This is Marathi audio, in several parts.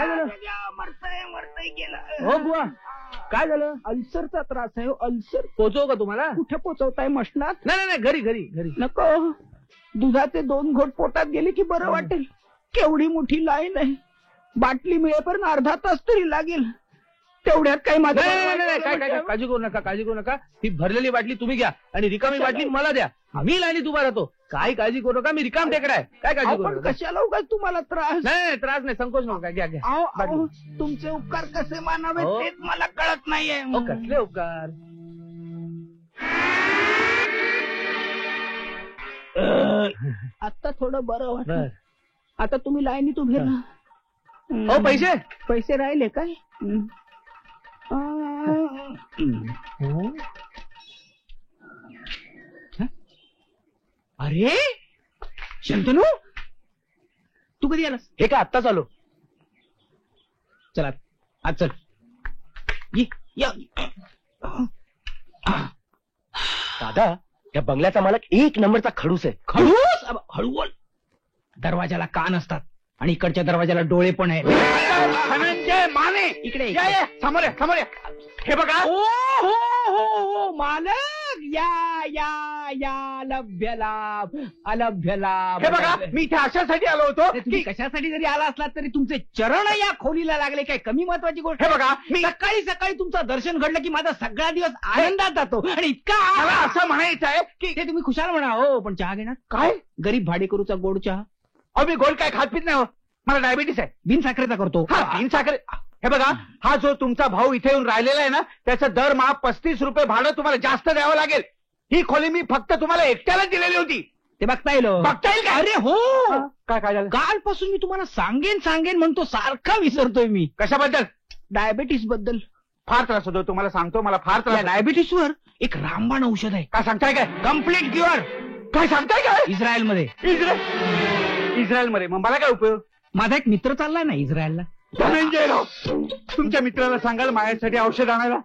काय झालं? मरतय गेला. हो बुवा, काय झालं? अल्सरचा त्रास आहे. अल्सर. पोचव का तुम्हाला? कुठे पोचवताय? मशनात? नाही नाही, घरी घरी घरी. नको, दुधाचे 2 घोट पोटात गेले की बरं वाटेल. केवढी मोठी लाईन आहे. बाटली मिळेपर्यंत अर्धा तास तरी लागेल. तेवढ्यात काही माझं काय काळजी करू नका, काळजी करू नका. ही भरलेली बाटली तुम्ही घ्या आणि रिकामी बाटली मला द्या. आम्ही लाईनीत उभा राहतो. काय काळजी करू नका, मी रिकाम टेकडा आहे. काय काळजी करू नका. कशाला उगाच तुम्हाला त्रास? नाही त्रास नाही, संकोच नका. घ्या घ्या. तुमचे उपकार कसे मानावे तेच मला कळत नाहीये. कसले उपकार? आता थोडं बरं वाटलं. आता तुम्ही लाईनीत उभे राहा. पैसे पैसे राहिले काय? अरे शंतनू, तू कधी आलास? हे काय आत्ताच आलो. चला आज चल. दादा, या बंगल्याचा मालक 1 नंबरचा खडूस आहे. खडूस? हळू बोल. दरवाजाला कान असतात आणि इकडच्या दरवाजाला डोळे पण आहेत. धनंजय माने, इकडे समोर या, समोर या. हे बघा. हो मालक, या लभ्य लाभ, अलभ्य लाभ. हे बघा, मी इथे अशासाठी आलो होतो. तुम्ही कशासाठी जरी आला असलात तरी तुमचे चरण या खोलीला लागले. काय कमी महत्वाची गोष्ट? हे बघा, मी सकाळी सकाळी तुमचं दर्शन घडलं की माझा सगळा दिवस आनंदात जातो. आणि इतका असं म्हणायचं आहे की ते तुम्ही खुशाल म्हणा. हो, पण चहा घेणार काय? गरीब भाडेकरूचा गोड चहा. अहो, मी गोड काय खात पित नाही हो. मला डायबिटीस आहे. बिन साखरेचा करतो. बिन साखरे. हे बघा, हा जो तुमचा भाऊ इथे येऊन राहिलेला आहे ना, त्याचं दरमहा 35 रुपये भाडं तुम्हाला जास्त द्यावं लागेल. ही खोली मी फक्त तुम्हाला एकट्याला दिलेली होती. ते बघता येईल. बघता येईल का? अरे हो. काय झालं? कालपासून मी तुम्हाला सांगेन म्हणतो, सारखा विसरतोय मी. कशाबद्दल? डायबिटीस बद्दल. फार त्रास होतो तुम्हाला, सांगतो. मला फार त्रास. डायबिटीसवर एक रामबाण औषध आहे. काय सांगताय? काय कम्प्लीट क्युअर. काय सांगताय? काय? इस्रायलमध्ये. इस्रायलमध्ये? मग मला काय उपयोग? माझा एक मित्र चाललाय ना इस्रायलला. धनंजय राव, तुमच्या मित्राला सांगाल माझ्यासाठी औषध आणायला.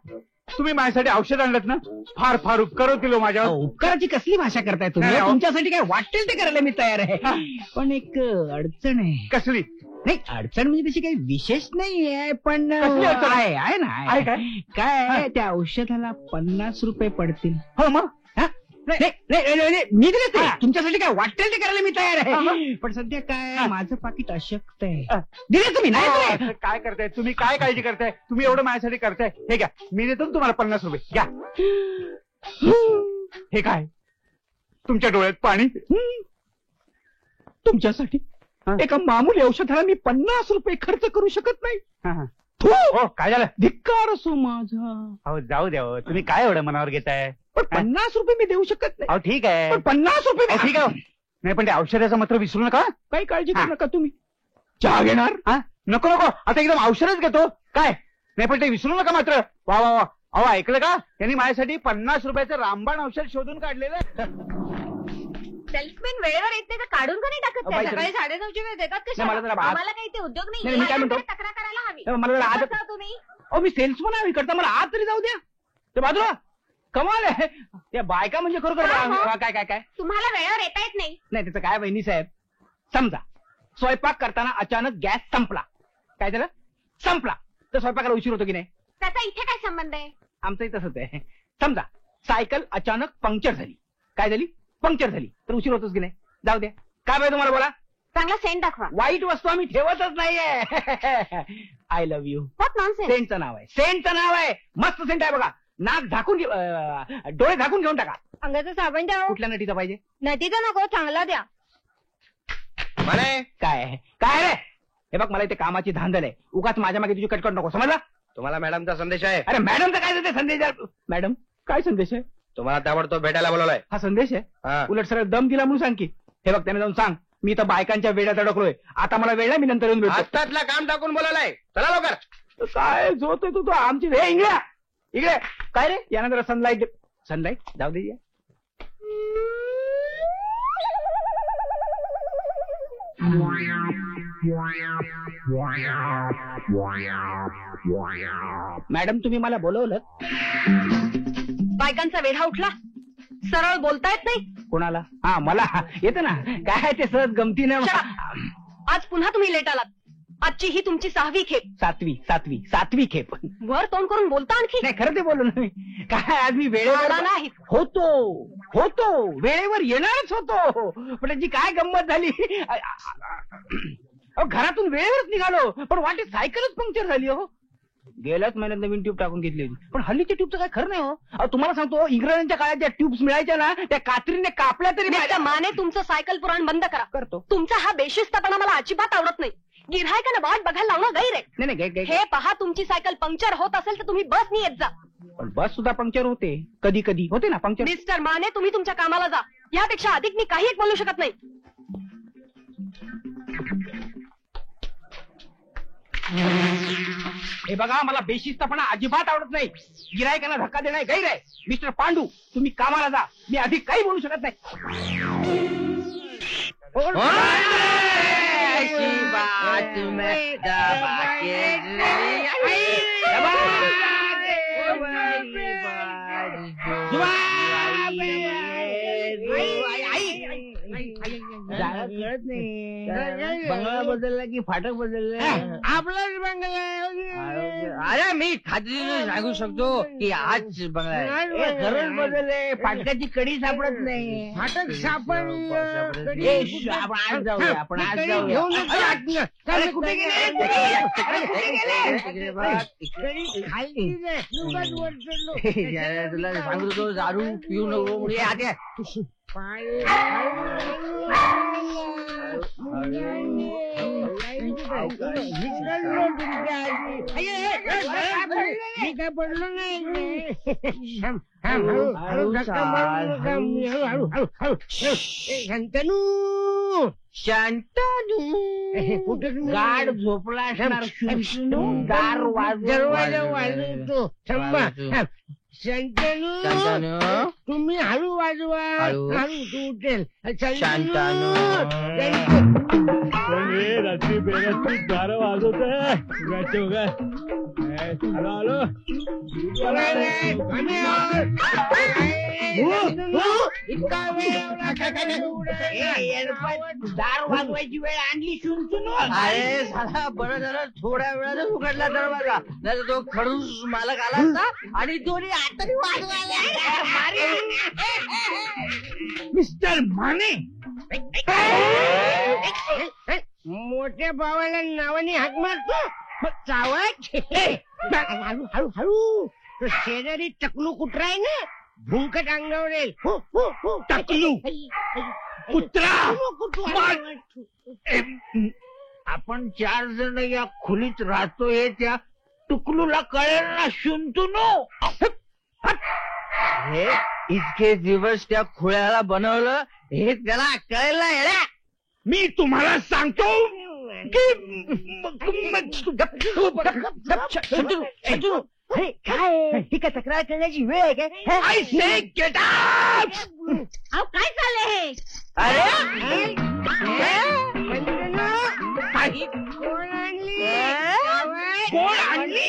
तुम्ही माझ्यासाठी औषध आणलं ना, फार फार उपकार होतील माझ्यावर. उपकाराची कसली भाषा करताय तुम्ही? तुमच्यासाठी काय वाटेल ते करायला मी तयार आहे. पण एक अडचण आहे. कसली? नाही, अडचण म्हणजे तशी काही विशेष नाहीये, पण आहे ना. काय त्या औषधाला 50 रुपये पडतील. हो मग? नाही, मी दिले ते. तुमच्यासाठी काय वाटेल ते करायला मी तयार आहे. पण सध्या काय माझं पाकिट अशक्त आहे. दिले तुम्ही? नाही. काय करताय तुम्ही? काय काळजी करताय तुम्ही? एवढं माझ्यासाठी करताय. हे घ्या, मी देतो तुम्हाला 50 रुपये. घ्या. हे काय? तुमच्या डोळ्यात पाणी? तुमच्यासाठी एका मामूली औषधाला मी 50 रुपये खर्च करू शकत नाही. हो, काय झालं? धिक्कार असो माझा. हो, जाऊ द्या. तुम्ही काय एवढं मनावर घेताय? पण 50 रुपये मी देऊ शकत नाही. अहो ठीक आहे, पण 50 रुपये ठीक आहे. नाही, पण त्या औषधाचं मात्र विसरू नका. काही काळजी करू नका तुम्ही. चहा घेणार? नको नको, आता एकदम औषधच घेतो. काय? नाही, पण ते विसरू नका मात्र. वा वा वा. अहो, ऐकलं का? त्यांनी माझ्यासाठी 50 रुपयाचं रामबाण औषध शोधून काढलेलं. सेल्समॅन वेळेवर येत नाही तर काढून का नाही टाकत? सकाळी 9:30ची वेळ देतात कशा? मला काही ते उद्योग नाही. मी काय म्हणतो, तक्रार करायला हवी. मला तुम्ही मी सेल्समन आहे करता, मला आज तरी जाऊ द्या. ते बाजूला कमाल आहे. त्या बायका म्हणजे खरोखर. काय काय काय तुम्हाला वेळेवर येता येत नाही? नाही, त्याचं काय वहिनी साहेब, समजा स्वयंपाक करताना अचानक गॅस संपला. काय झालं? संपला तर स्वयंपाकाला उशीर होतो की नाही? त्याचा इथे काय संबंध आहे? आमचंही तसंच आहे. समजा सायकल अचानक पंक्चर झाली. काय झाली? पंक्चर झाली तर उशीर होतोच की नाही? जाऊ द्या. काय पाहिजे तुम्हाला? बोला. चांगला सेंट दाखवा. वाईट वस्तू आम्ही ठेवतच नाहीये. I love you. What nonsense. सेंटचं नाव आहे. सेंटचं नाव आहे. मस्त सेंट आहे बघा. नाक झाकून डोळे झाकून घेऊन टाका. अंगाचं साबण द्या. कुठल्या नटीचा पाहिजे? नटीचा नको, चांगला द्या. म्हणे काय काय रे? हे बघ, मला इथे कामाची धांदल आहे. उगाच माझ्या मागे तुझी कटकट नको, समजला? तुम्हाला मॅडमचा संदेश आहे. अरे मॅडमचा काय देते संदेश? मॅडम काय संदेश आहे? तुम्हाला ताबडतोब भेटायला बोलवलाय. हा संदेश आहे? उलट सरळ दम दिला म्हणून सांग की. हे बघ, त्याने जाऊन सांग मी तर बायकांच्या वेड्यात अडकलोय. आता मला वेळ नाही, मी नंतर येऊन भेटतो. आत्तातला काम टाकून बोलवलाय. चला लवकर. काय झोत तू आमची? हे इंगळ्या इकडे. काय रे? यानं जरा सनलाईट. सनलाईट जाऊ दे. मॅडम, तुम्ही मला बोलवलं? बायकांचा वेढा उठला. सरळ बोलता येत नाही? कोणाला? मला येतं ना. काय ते सहज गमतीनं. आज पुन्हा तुम्ही लेट आलात. आजची ही तुमची 6वी खेप. सातवी खेप. वर तोंड करून बोलता आणखी. नाही खरं ते बोललो नाही. काय आज मी वेळेवर नाही होतो वेळेवर येणारच होतो. पण त्याची काय गंमत झाली. घरातून वेळेवरच निघालो पण वाटेत सायकलच पंक्चर झाली. हो गेल्याच महिन्यात नवीन ट्यूब टाकून घेतली होती. पण हल्लीच्या ट्यूबचं काय खरं नाही. हो तुम्हाला सांगतो इंग्रजांच्या काळात ज्या ट्यूब्स मिळायच्या ना त्या कात्रीने कापल्या तरी माने तुमचं सायकल पुराण बंद करा. करतो. तुमचा हा बेशिस्तपणा मला अजिबात आवडत नाही. गिऱ्हाईकांना वाट बघायला लावणं गैर आहे. नाही हे पहा तुमची सायकल पंक्चर होत असेल तर तुम्ही बसनी येत जा. पण बस सुद्धा पंक्चर होते कधी कधी होते ना पंक्चर. मिस्टर माने तुम्ही तुमच्या कामाला जा. यापेक्षा अधिक मी काही एक बोलू शकत नाही. हे बघा मला बेशिस्तपणा अजिबात आवडत नाही. गिऱ्हाईकांना धक्का देणं गैर आहे. मिस्टर पांडू तुम्ही कामाला जा. मी अधिक काही बोलू शकत नाही. कळत नाही बंगला बदलला की फाटक बदललं. आपलाच बंगला. अरे मी खात्रीने सांगू शकतो की आज बंगला घरच बदलले. फाटकाची कडी सापडत नाही. फाटक सापडलं. आज जाऊया आपण आज जाऊया. कुठे गेले तुला सांगतो दारू पिऊ नको म्हणजे आता मी काय पडलो नाही. शांतनू गाड झोपला असणार. दार दरवाजा वाजवतो. शांतनू तुम्ही हळू वाजवा. हळू तू उठेल. शांतनू रात्री बेरात्री दार वाजवत दार वाजवायची वेळ आणली. शुनशुनू अरे साला बरं झालं थोड्या वेळातच उघडला दरवाजा. नाही तो खडूस मालक आला असता आणि दोन्ही हाताने वाजवायला. मिस्टर माने मोठ्या भावाला नावाने हाक मारतो. चावत हळू हळू हळू. तो शेजारी टकलू कुत्रा आहे ना भुंकट अंगावर येईल. टकलू कुत्रा. आपण 4 जण या खोलीत राहतोय त्या टुकलूला कळेल ना. शुंतुनो हे इतके दिवस त्या खोळ्याला बनवलं हे त्याला कळेल ना. मी तुम्हाला सांगतो की काय ही काय तक्रार करण्याची वेळ आहे काय. I say get out. काय चाललंय हे. कोण आणली.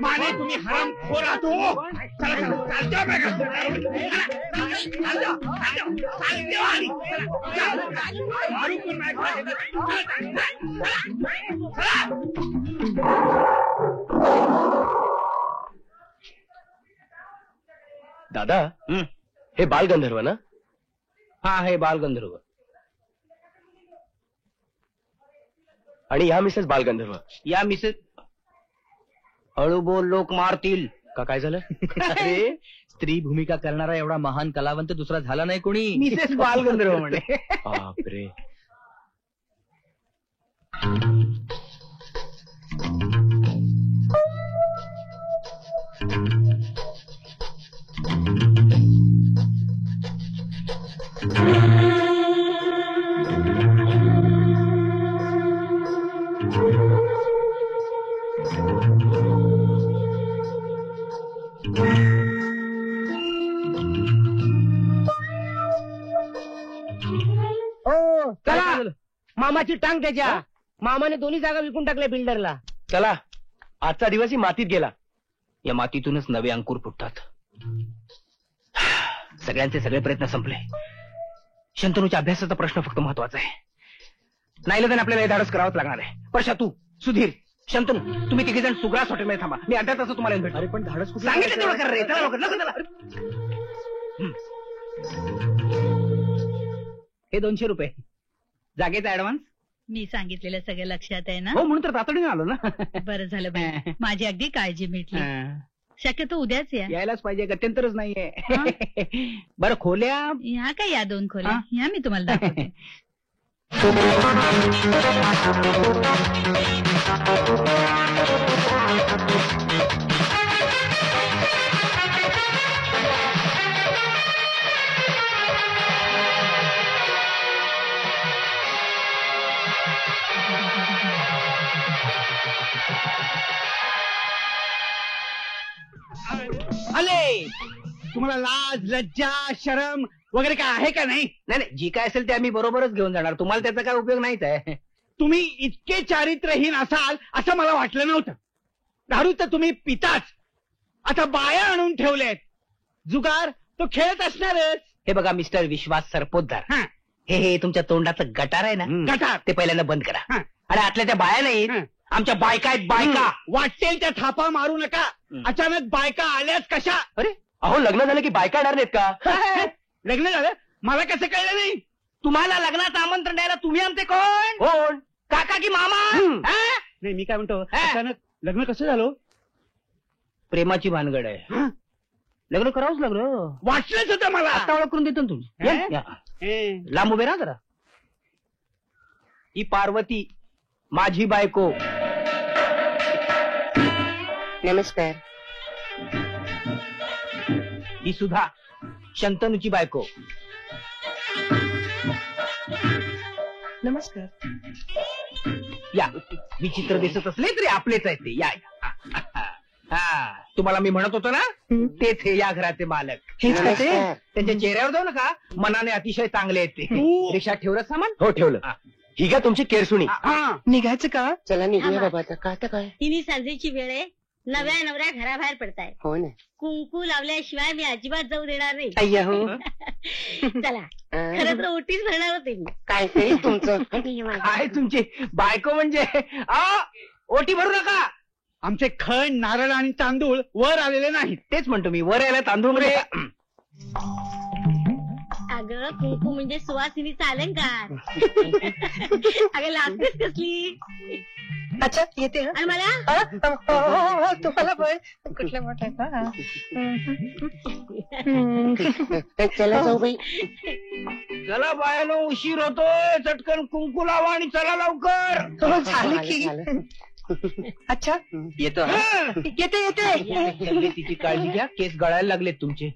माने तुम्ही हरामखोर आहात. दादा हे बालगंधर्व ना. हा हे बालगंधर्व. आणि या मिसेस बालगंधर्व. या मिसेस. हळू बोल लोक मारतील. का काय झालं. अरे स्त्री भूमिका करणारा एवढा महान कलावंत दुसरा झाला नाही कोणी. मिसेस बालगंधर्व म्हणे. बापरे. चला मामाची टांग त्याच्या. मामाने दोन्ही जागा विकून टाकल्या बिल्डरला. चला आजचा दिवसही मातीत गेला. या मातीतूनच नवे अंकुर फुटतात. सगळ्यांचे सगळे प्रयत्न संपले. शंतनूच्या अभ्यासाचा प्रश्न फक्त महत्वाचा आहे. नाही तर आपल्याला हे धाडस करावंच लागणार आहे. परशा, तू, सुधीर, शंतनू, तुम्ही तिघे जण सुग्रास हॉटेलमध्ये थांबा. मी अर्ध्या तासात तुम्हाला येऊन भेटतो. अरे पण धाडस कुठे सांगितलं तेवढं कर रे. चला लवकर, लवकर चला. हे 200 रुपये जागेचा ऍडव्हान्स. मी सांगितलेलं सगळं लक्षात आहे ना? हो, म्हणून तर तातडीने आलो ना. बरं झालं बाई, माझी अगदी काळजी मिटली. शक्यतो उद्याच या. यायलाच पाहिजे, गत्यंतरच नाहीये. बरं, खोल्या ह्या काय या 2 खोल्या ह्या मी तुम्हाला दाखवते. आले. तुम्हाला लाज लज्जा शरम वगैरे काय आहे का नाही? नाही, जी काय असेल ते आम्ही बरोबरच घेऊन जाणार. तुम्हाला त्याचा काय उपयोग नाहीच आहे. तुम्ही इतके चारित्रहीन असाल असं मला वाटलं नव्हतं. दारू तर तुम्ही पिताच, आता बाया आणून ठेवल्यात. जुगार तो खेळत असणारच. हे बघा मिस्टर विश्वास सरपोतदार, हा, हे तुमच्या तोंडाचं गटार आहे ना, गटार ते पहिल्यांदा बंद करा. हा. आणि आतल्या त्या बाया नाहीत, हा. आमच्या बायका आहेत. बायका. वाटेल त्या थापा मारू नका. अचानक बायका आल्याच कशा? अरे अहो, लग्न झालं की बायका येणार नाहीत का? लग्न झालं मला कसं कळलं नाही? तुम्हाला लग्नाचं आमंत्रण द्यायला तुम्ही आमचे कोण? काका की मामा? हा? नाही, मी काय म्हणतो, हा. अचानक लग्न कसं झालं? प्रेमाची भानगड आहे. हा? लग्न करावंच लागलं. वाटलंच होतं मला. आता ओळख करून देतो ना तुम्ही. हा? या. हे. लांब उभे राहा जरा. ही पार्वती, माझी बायको. नमस्कार. ही सुद्धा शंतनूची बायको. नमस्कार. या, विचित्र दिसत असले तरी आपलेच आहेत ते. या. हा, तुम्हाला मी म्हणत होतो ना, तेच हे या घराचे मालक. नमस्कार. त्यांच्या चेहऱ्यावर जाऊ नका, मनाने अतिशय चांगले आहेत ते. तू- रिक्षात ठेवलं सामान? हो, ठेवलं. हा. ही का तुमची केरसुणी? हा. निघायचं का? चला निघूया थांबा. बाबा आता. का आता काय? तिन्ही सांजेची वेळ आहे. नव्या नवऱ्या घराबाहेर पडताय. हो ना. कुंकू लावल्याशिवाय मी अजिबात जाऊ देणार नाही. अय्या हो. चला, खरं तर ओटीच भरणार होते मी. काय तरी तुमचं. काय तुमची बायको म्हणजे? ओटी भरू नका. आमचे खण, नारळ आणि तांदूळ वर आलेले नाहीत. तेच म्हणतो मी, वर यायला तांदूळ मध्ये. अगं, कुंकू म्हणजे सुवासिनीचा अलंकार. अगं, लागतेच कसली. अच्छा, येते हा? आणि मला तुम्हाला पण कुठल्या मोठ्या चला जाऊ बाई. चला बायानो, उशीर होतोय. चटकन कुंकू लावा आणि चला लवकर. झालं की. अच्छा, येतो. येते येते. तब्येतीची काळजी घ्या, केस गळायला लागलेत तुमचे.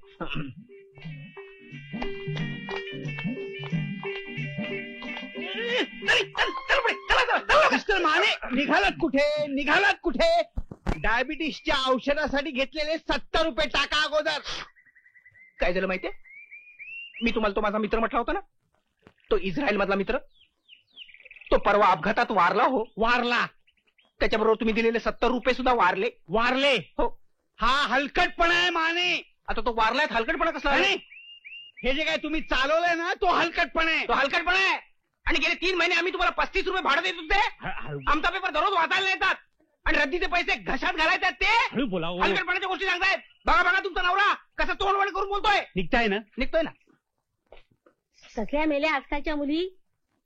मिस्टर माने, निघालात कुठे? डायबिटीसच्या औषधासाठी घेतलेले 70 रुपये टाका अगोदर. काय झालं माहितीये? मी तुम्हाला तो माझा मित्र म्हटला होता ना, तो इस्रायल मधला मित्र. तो परवा अपघातात वारला. हो, वारला. त्याच्याबरोबर तुम्ही दिलेले 70 रुपये सुद्धा वारले. हो. हा हलकटपणा आहे माने. आता तो वारलाय, हलकटपणा कसला? आणि हे जे काय तुम्ही चालवलंय ना, तो हलकटपणा आहे. तो हलकटपणा आहे. आणि गेले 3 महिने आम्ही तुम्हाला 35 रुपये भाडं देत होते. आमचा पेपर दररोज वाचायला येतात आणि रद्दीचे पैसे घशात घालायचे ते. हळू बोला. हलकटपणाच्या गोष्टी सांगतायत. बघा तुमचा नवरा कसा तोंडवड करून बोलतोय. निघताय ना? निघतोय ना. सगळ्या मेल्या आजकालच्या मुली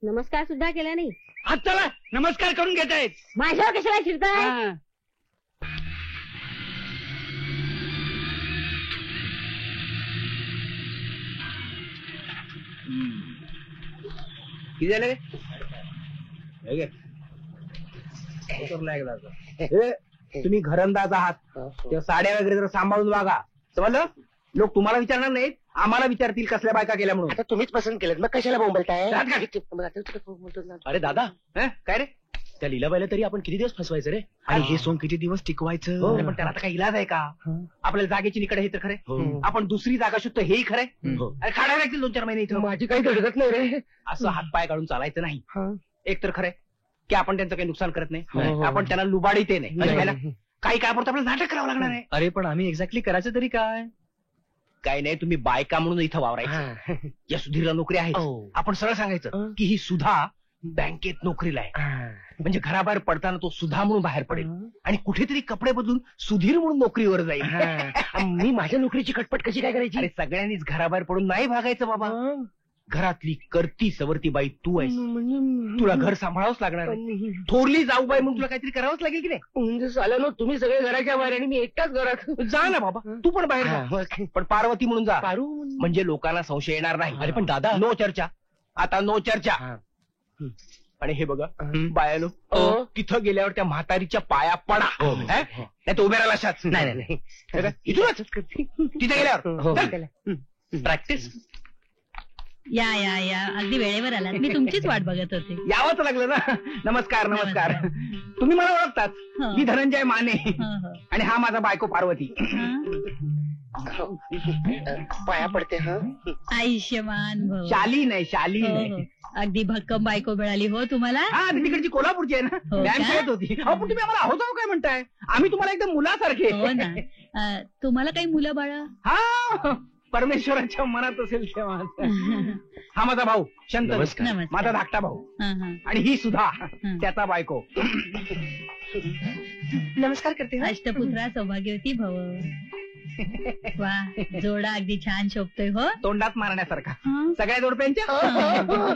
नमस्कार सुद्धा केला नाही. आज चला, नमस्कार करून घेतायत. माझ्यावर कशाला चिडताय? हा. किती झाले? तुम्ही घरंदाज आहात, तेव्हा साड्या वगैरे जर सांभाळून वागा. समजलं? लोक तुम्हाला विचारणार नाहीत, आम्हाला विचारतील कसल्या बायका केल्या म्हणून. आता तुम्हीच पसंत केलं, मग कशाला बोंबलताय? राहत का? अरे दादा, काय रे? त्या लीलाबाईला तरी आपण किती दिवस फसवायचं रे? आणि हे सोंग किती दिवस टिकवायचं? अरे पण त्याला आता काही इलाज आहे का? आपल्याला जागेची निकड हे तर खरंय. आपण दुसरी जागा शोधतो हेही खरंय. अरे खाडा लागतील 2-4 महिने इथं. माझी काही धडकत नाही रे. असं हातपाय काढून चालायचं नाही. एक तर खरंय की आपण त्यांचं काही नुकसान करत नाही, हो. आपण त्यांना लुबाडीत नाही. काही काळापुरतं आपल्याला नाटक करावं लागणार आहे. अरे पण आम्ही एक्झॅक्टली करायचं तरी काय? काही नाही, तुम्ही बायका म्हणून इथं वावरायचं. या सुधीरला नोकरी आहे. हो. आपण सरळ सांगायचं की ही सुधा बँकेत नोकरीला आहे. म्हणजे घराबाहेर पडताना तो सुधा म्हणून बाहेर पडेल आणि कुठेतरी कपडे बदलून सुधीर म्हणून नोकरीवर जाईल. मी माझ्या नोकरीची कटपट कशी काय करायची? अरे सगळ्यांनीच घराबाहेर पडून नाही भागायचं बाबा. घरातली करती सवरती बाई तू आहेस. तुला घर सांभाळावंच लागणार आहे. थोरली जाऊ बाई म्हणून तुला काहीतरी करावंच लागेल की नाही. म्हणजे झालं ना, तुम्ही सगळे घराच्या बाहेर आणि मी एकटाच घरात. जा ना बाबा, तू पण बाहेर जा. पण पार्वती म्हणून जा, पारू म्हणजे लोकांना संशय येणार नाही. अरे पण दादा. नो चर्चा, आता नो चर्चा. आणि हे बघा बायानो, तिथं गेल्यावर त्या म्हातारीच्या पाया पडा. नाही तर उभ्या राहिला अशाच. नाही. इथूनच तिथे गेल्यावर प्रॅक्टिस. या या या अगदी वेळेवर आलात. मी तुमचीच वाट बघत होते. यावंच लागलं ना. नमस्कार नमस्कार. तुम्ही मला ओळखतात. हो. मी धनंजय माने हो, हो. आणि हा माझा बायको पार्वती. पाया पडते. हा आयुष्यमान भव. शालीन आहे, शालीन हो, आहे. हो. अगदी भक्कम बायको मिळाली हो तुम्हाला. हा ती तिकडची कोल्हापूरची आहे ना. हो व्यायाम का? खेळत होती. अहो पण तुम्ही आम्हाला आहोत काय म्हणताय? आम्ही तुम्हाला एकदम मुलासारखे. हो ना. तुम्हाला काही मुलं बाळ? हा परमेश्वराच्या मनात असेल तेव्हा. हा माझा भाऊ शंकर. नमस्कार. माझा धाकटा भाऊ. हं. आणि ही सुद्धा त्याचा बायको. नमस्कार करते. अष्टपुत्रा सौभाग्यवती भव. वा, जोडा अगदी छान शोभतोय हो. तोंडात मारण्यासारखा. हं. सगळ्या जोडप्यांच्या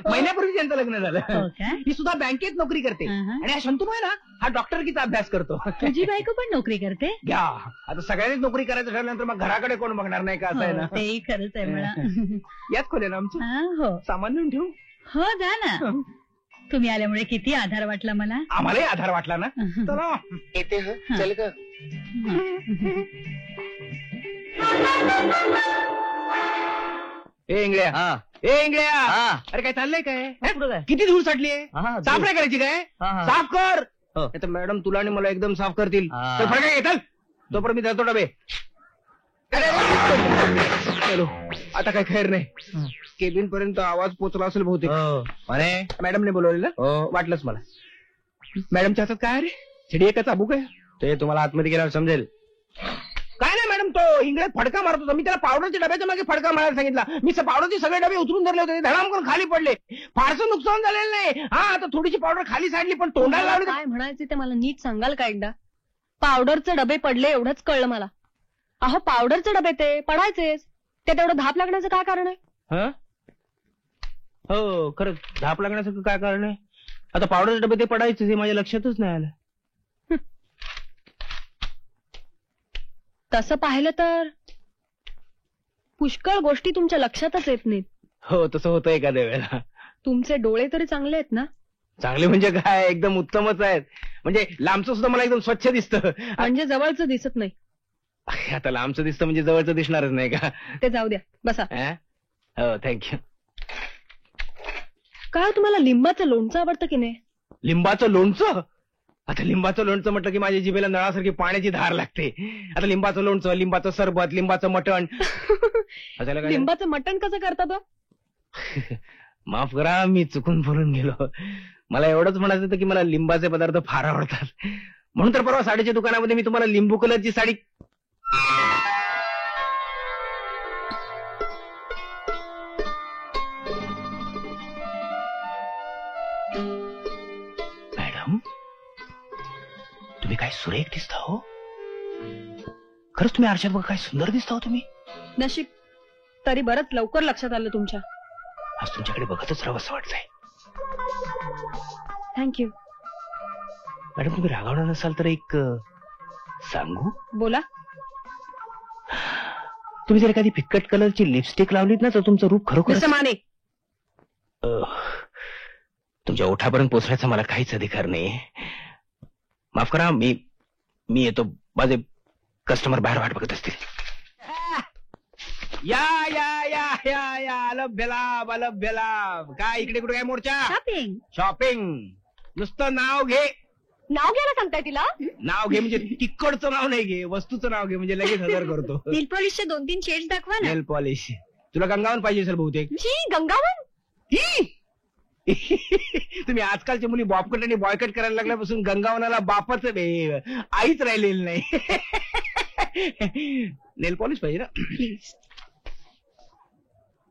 महिन्यापूर्वी त्यांचं लग्न झालं. हो का? ही सुद्धा बँकेत नोकरी करते. आणि हा शंतनू आहे ना, हा डॉक्टरकीचा अभ्यास करतो. तुझी बायको पण नोकरी करते? घ्या, आता सगळ्यांनीच नोकरी करायचं ठरल्यानंतर मग घराकडे कोण बघणार नाही का? असं आहे हो, ना. तेही खरंच आहे म्हणा. याच खोल्या ना आमचं. हो सामान नेऊन ठेवू. हो, जा ना. तुम्ही आल्यामुळे किती आधार वाटला मला. आम्हालाही आधार वाटला ना. चला येते. हा चल का? ए इंगळ्या, ए इंगळ्या. अरे काय चाललंय काय? किती धूळ साठली आहे? साफ नाही करायची काय? साफ कर. तर मॅडम तुला आणि मला एकदम साफ करतील. तर फरक काय घेताल? तोपर्यंत मी धरतो डबे. चलो आता काय खैर नाही. केबिन पर्यंत आवाज पोचला असेल बहुतेक. मॅडमने बोलवलेलं वाटलंच मला. मॅडमच्या हातात काय रे? छिडी एका चाबूक आहे. ते तुम्हाला आतमध्ये गेल्यावर समजेल. काय नाही मॅडम, तो इंगळ्यात फडका मारत होता. मी त्याला पावडरच्या डब्याच्या मागे फडका मारायला सांगितला. मी पावडरचे सगळे डबे उचलून धरले होते. धडाम करून खाली पडले. फारसं नुकसान झालेलं नाही. हा आता थोडीशी पावडर खाली साडली पण तोंडाला लावली. काय म्हणायचे ते मला नीट सांगाल का एकदा? पावडरचे डबे पडले एवढंच कळलं मला. अहो पावडरचे डबे ते पडायचेच. ते तेवढं धाप लागण्याचं काय कारण आहे? हो खरंच धाप लागण्यासारखं काय कारण आहे? आता पावडरचे डबे ते पडायचे हे माझ्या लक्षातच नाही आलं. तसं पाहिलं तर पुष्कळ गोष्टी तुमच्या लक्षातच येत नाहीत. हो तसं होतं एखाद्या वेळेला. तुमचे डोळे तरी चांगले आहेत ना? चांगले म्हणजे काय, एकदम उत्तमच आहेत. म्हणजे लांबचं सुद्धा मला एकदम स्वच्छ दिसतं. म्हणजे जवळचं दिसत नाही. आता लांबचं दिसतं म्हणजे जवळचं दिसणारच नाही का? ते जाऊ द्या, बसा. हो थँक्यू. काय तुम्हाला लिंबाचं लोणचं आवडतं की नाही? लिंबाचं लोणचं? आता लिंबाचं लोणचं म्हटलं की माझ्या जिभेला नळासारखी पाण्याची धार लागते. आता लिंबाचं लोणचं, लिंबाचं सरबत, लिंबाचं मटण. लिंबाचं मटण कसं करतात? माफ करा मी चुकून बोलून गेलो. मला एवढंच म्हणायचं होतं की मला लिंबाचे पदार्थ फार आवडतात. म्हणून तर परवा साडीच्या दुकानामध्ये मी तुम्हाला लिंबू कलरची साडी. मॅडम तुम्ही काय सुरेख दिसता हो. खरंच तुम्ही आरशात बघा काय सुंदर दिसता हो तुम्ही. नशीब तरी बरंच लवकर लक्षात आलं तुमच्या. आज तुमच्याकडे बघतच राहावं असं वाटतंय. थँक्यू. मॅडम तुम्ही रागावणार नसाल तर एक सांगू? बोला. तुम्ही जर एखादी फिक्कट कलरची लिपस्टिक लावलीत ना तर तुमचं रूप खरोखर. माने तुमच्या ओठापर्यंत पोचण्याचा मला काहीच अधिकार नाही. माफ करा मी येतो. माझे कस्टमर बाहेर वाट बघत असतील. या या या या या अलभ्य लाभ, अलभ्य लाभ. काय इकडे कुठे काय मोर्चा? शॉपिंग. शॉपिंग. नुसतं नाव घे. नाव घ्यायला सांगताय तिला? नाव घे म्हणजे तिकडचं नाव नाही घे, वस्तूचं नाव घे म्हणजे लगेच हजर करतो. नेल पॉलिशचे 2-3 शेड्स दाखवा ना. नेल पॉलिश तुला गंगावन पाहिजे असेल बहुतेक. गंगावन? तुम्ही आजकालच्या मुली बॉबकट आणि बॉयकट करायला लागल्यापासून गंगावनाला बापच आईच राहिलेली नाही. नेल पॉलिश पाहिजे ना.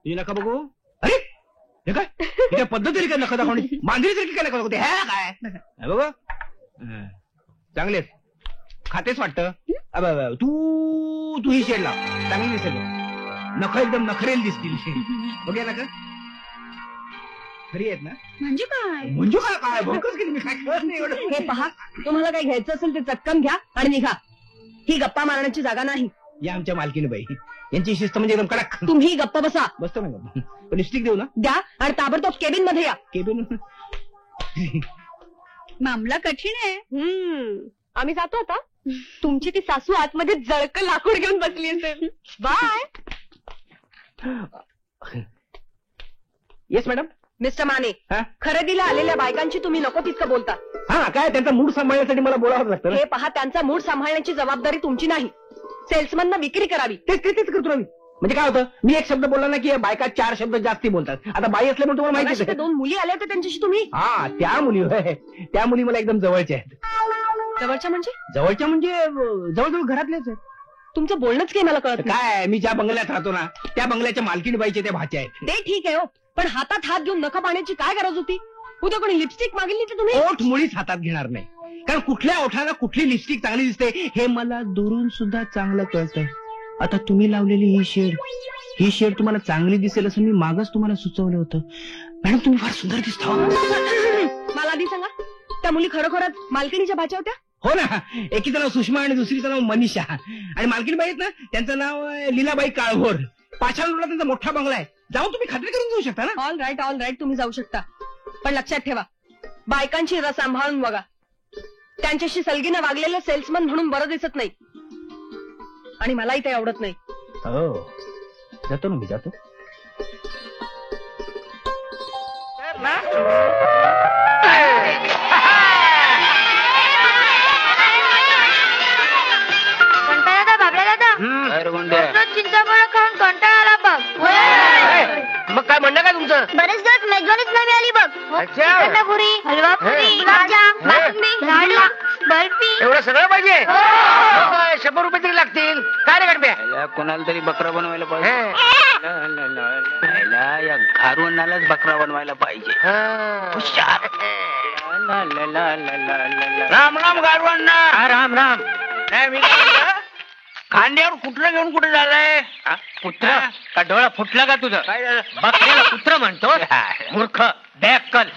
तुझी नका बघू. अरे हे काय पद्धती काय नका दाखवणे, मांजरीसारखी काय नका दाखवते, हे काय बघ चांगले खातेच वाटतं. तू ही शेड लाव, चांगली दिसेल, नख एकदम नखरेल दिसतील. बघूया नका खरी आहेत ना. म्हणजे काय? म्हणजे काय भरकच केली मी, काय कळत नाही एवढं. हे पहा, तुम्हाला काही घ्यायचं असेल ते चटकन घ्या आणि निघा. ही गप्पा मारण्याची जागा नाही. या आमच्या मालकीने बाई, यांची शिस्त म्हणजे एकदम कडक. तुम्ही गप्पा बसा. बसतो ना, लिपस्टिक देऊ ना. द्या आणि ताबडतोब केबिन मध्ये या. केबिन मामला कठीण आहे. आम्ही जातो आता. तुमची ती सासू आतमध्ये जळकं लाकूड घेऊन बसली असेल. Bye. Yes madam. Mister Mane, हा? खरेदीला आलेल्या बायकांची तुम्ही नको तितकं बोलता. हा काय त्यांचा मूड सांभाळण्यासाठी मला बोलावं लागतं ना. हे पहा, त्यांचा मूड सांभाळण्याची जबाबदारी तुमची नाही. सेल्समनना विक्री करावी. तेच करतो ना मी. म्हणजे काय होतं, मी एक शब्द बोलला ना की बायका 4 शब्द जास्ती बोलतात. आता बाई असल्यामुळे तुम्हाला माहिती मगाशी त्या 2 मुली आल्या होत्या त्यांच्याशी तुम्ही. हा त्या मुली होय, त्या मुली मला एकदम जवळच्या आहेत. जवळच्या म्हणजे? जवळच्या म्हणजे जवळजवळ घरातल्याच आहेत. तुमचं बोलणंच काही मला कळत नाही. काय मी ज्या बंगल्यात राहतो ना त्या बंगल्याच्या मालकीण बाईचे त्या भाच्या आहेत. ते ठीक आहे हो, पण हातात हात घेऊन नखा पाण्याची काय गरज होती? उद्या कोणी लिपस्टिक मागितली तर तुम्ही? ओठ मुळीच हातात घेणार नाही, कारण कुठल्या ओठाला कुठली लिपस्टिक चांगली दिसते हे मला दुरून सुद्धा चांगलं कळतं. आता तुम्ही लावलेली ही शेड तुम्हाला चांगली दिसेल असं मी मागच तुम्हाला सुचवलं होतं. मॅडम तुम्ही फार सुंदर दिसता. मला आधी सांगा, त्या मुली खरोखरच मालकिणीच्या भाच्या होत्या? हो ना, एकीचं नाव सुषमा आणि दुसरीचं नाव मनीषा. आणि मालकीण बाई आहेत ना त्यांचं नाव लीलाबाई काळभोर. पाषाण रोडला त्यांचा मोठा बंगला आहे. जाऊन तुम्ही खात्री करून जाऊ शकता ना. ऑल राईट तुम्ही जाऊ शकता, पण लक्षात ठेवा, बायकांची रस सांभाळून बघा. त्यांच्याशी सलगीनं वागलेलं सेल्समन म्हणून बरं दिसत नाही, आणि मलाही ते आवडत नाही. हो जातो ना मी, जातो. चिंचाफळ खाऊन कंटाळा आला बघ. मग काय म्हणणं काय तुमचं? बरेच दिवस मेजवानीच नाही मिळाली बघ. पुरी, हलवा पुरी, गुलाबजाम, बासुंदी, लाडू, बर्फी. एवढं सगळं पाहिजे? मग 100 रुपये तरी लागतील. काय रे गडब्या? कोणाला तरी बकरा बनवायला पाहिजे. या घारवणालाच बकरा बनवायला पाहिजे. हुशार. राम राम गारवांना. राम राम. नाही मी काय म्हणतो, खांद्यावर कुत्र घेऊन कुठे झालंय? कुत्र का डोळा फुटला का तुझं? काय झालं? बकऱ्याला कुत्र म्हणतो मूर्ख बॅकल.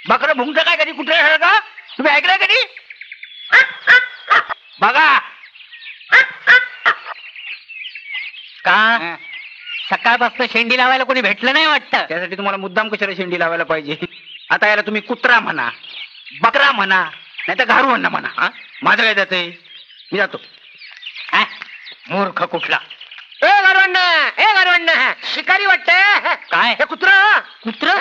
बकरं भुंगत काय कधी कुत्रे झालं का? तुम्ही ऐकलंय कधी? बघा का सकाळपासून शेंडी लावायला कोणी भेटलं नाही वाटतं. त्यासाठी तुम्हाला मुद्दाम कशाला शेंडी लावायला पाहिजे? आता याला तुम्ही कुत्रा म्हणा, बकरा म्हणा, नाही तर घारवण म्हणा. माझं काय जातंय, मी जातो. मूर्ख कुठला. ए गारवण्ण शिकारी वाटतंय. काय हे कुत्र? कुत्र?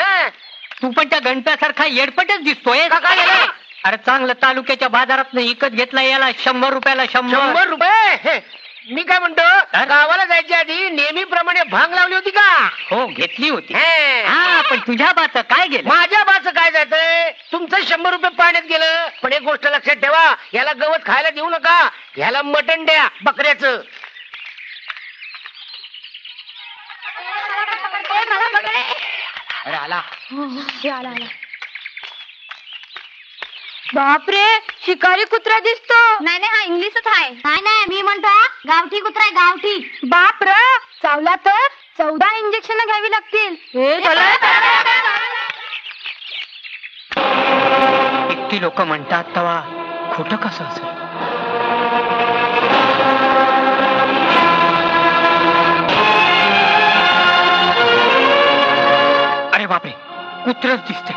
तू पण त्या गणप्यासारखा येडपटच दिसतोय. काय झालं? अरे चांगलं तालुक्याच्या बाजारात विकत घेतला याला 100 रुपयाला 100. 100 रुपये? मी काय म्हणतो, गावाला जायच्या आधी नेहमीप्रमाणे भांग लावली होती का? हो घेतली होती. हा, पण तुझ्या बाचं काय गेलं? माझ्या बाचं काय जातंय? तुमचं 100 रुपये पाण्यात गेलं. पण एक गोष्ट लक्षात ठेवा, याला गवत खायला देऊ नका, याला मटण द्या बकऱ्याचं. अरे आला. बापरे, शिकारी कुत्रा दिसतो. नाही हा इंग्लिशच आहे. नाही मी म्हणतो गावठी कुत्रा आहे, गावठी. बाप रे, चावला तर 14 इंजेक्शन घ्यावी लागतील. इतकी लोक म्हणतात तेव्हा खोटं कसं असेल? अरे बापरे, कुत्रच दिसते.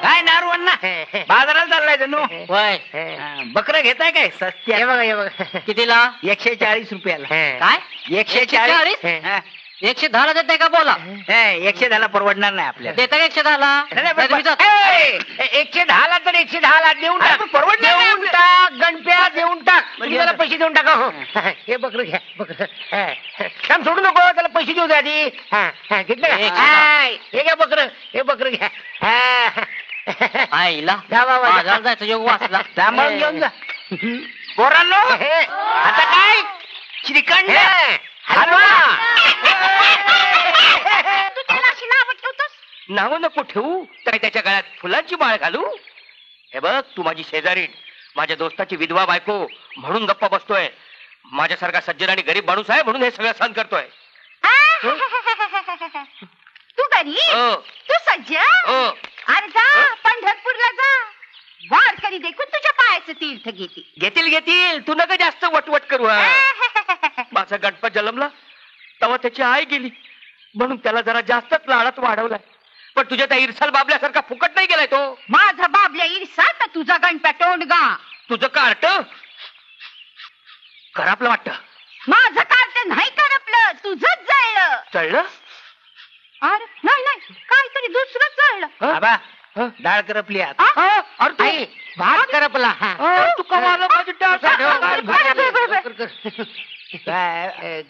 काय नारवण्णा, बाजाराला चाललाय जणू? बकरं घेताय काय? सस्त्या. हे बघा कितीला? 140 रुपयाला. काय? 140? 110 देताय का? बोला. 110 परवडणार नाही आपल्याला. देता का 110? 110 तर 110 देऊन टाक. देऊन टाक गणप्या, देऊन टाक. म्हणजे त्याला पैसे देऊन टाका. हो हे बकरं घ्या, बकरं काम सोडू नको, त्याला पैसे देऊ द्या आधी. घेतलं का? हे घ्या बकरं, हे बकरं घ्या. आईला जा बाबा, बाजारात जायचं योग वाचला. सांभाळून घेऊन जा. पोरांनो आता काय श्रीखंड हलवा. तू त्याला अशी नावं ठेवतोस? नावं नको ठेवू तर त्याच्या गळ्यात फुलांची माळ घालू. हे बघ तू माझी शेजारी, माझ्या दोस्ताची विधवा बायको म्हणून गप्पा बसतोय. माझ्यासारखा सज्जन आणि गरीब माणूस आहे म्हणून हे सगळं सहन करतोय. तू गरीब, हो. तू सज्ज. हो. अरे जा पंढरपूरला जा, वारकरी देखून तुझ्या पायाचं तीर्थ घेतील. घेतील तू नका जास्त वटवट करू. माझा गणपत जन्मला तेव्हा त्याची आई गेली म्हणून त्याला जरा जास्तच लाडात वाढवलाय. पण तुझ्या त्या इरसाल बाबल्यासारखा फुकट नाही गेलाय तो. माझा बाबल्या इरसा तर तुझा गणपत टोंडगा. तुझं कार्ट खराबलं वाटतं. माझं कार्ट नाही करपलं, तुझंच जळलं. चळलं. अरे नाही नाही, काहीतरी दुसरंच जळलं. आबा डाळ करपली आत. अरे भात करपला. तू कमाल माझी